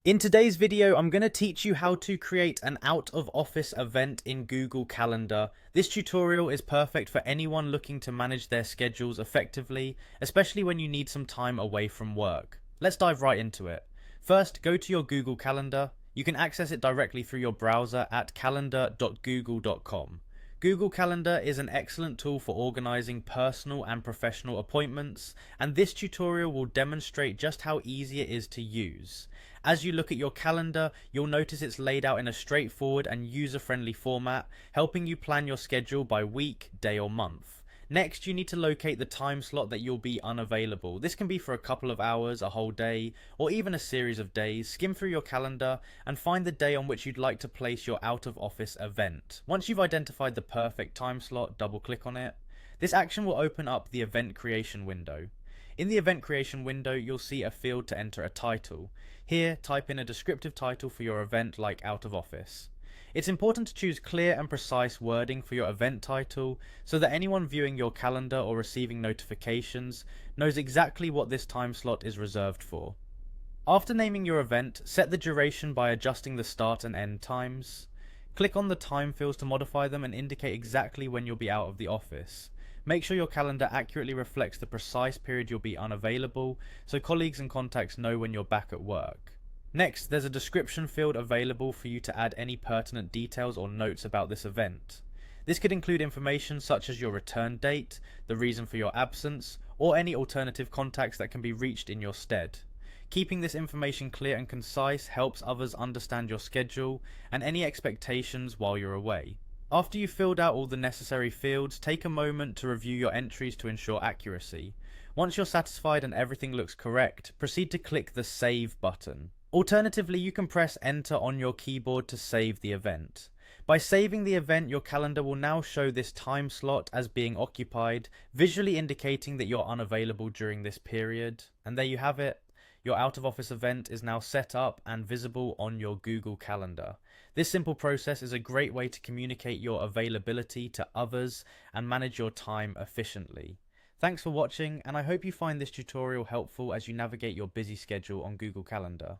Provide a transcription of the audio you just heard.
In today's video, I'm going to teach you how to create an out-of-office event in Google Calendar. This tutorial is perfect for anyone looking to manage their schedules effectively, especially when you need some time away from work. Let's dive right into it. First, go to your Google Calendar. You can access it directly through your browser at calendar.google.com. Google Calendar is an excellent tool for organizing personal and professional appointments, and this tutorial will demonstrate just how easy it is to use. As you look at your calendar, you'll notice it's laid out in a straightforward and user-friendly format, helping you plan your schedule by week, day, or month. Next, you need to locate the time slot that you'll be unavailable. This can be for a couple of hours, a whole day, or even a series of days. Skim through your calendar and find the day on which you'd like to place your out-of-office event. Once you've identified the perfect time slot, double-click on it. This action will open up the event creation window. In the event creation window, you'll see a field to enter a title. Here, type in a descriptive title for your event like out of office. It's important to choose clear and precise wording for your event title so that anyone viewing your calendar or receiving notifications knows exactly what this time slot is reserved for. After naming your event, set the duration by adjusting the start and end times. Click on the time fields to modify them and indicate exactly when you'll be out of the office. Make sure your calendar accurately reflects the precise period you'll be unavailable so colleagues and contacts know when you're back at work. Next, there's a description field available for you to add any pertinent details or notes about this event. This could include information such as your return date, the reason for your absence, or any alternative contacts that can be reached in your stead. Keeping this information clear and concise helps others understand your schedule and any expectations while you're away. After you've filled out all the necessary fields, take a moment to review your entries to ensure accuracy. Once you're satisfied and everything looks correct, proceed to click the Save button. Alternatively, you can press Enter on your keyboard to save the event. By saving the event, your calendar will now show this time slot as being occupied, visually indicating that you're unavailable during this period. And there you have it. Your out-of-office event is now set up and visible on your Google Calendar. This simple process is a great way to communicate your availability to others and manage your time efficiently. Thanks for watching, and I hope you find this tutorial helpful as you navigate your busy schedule on Google Calendar.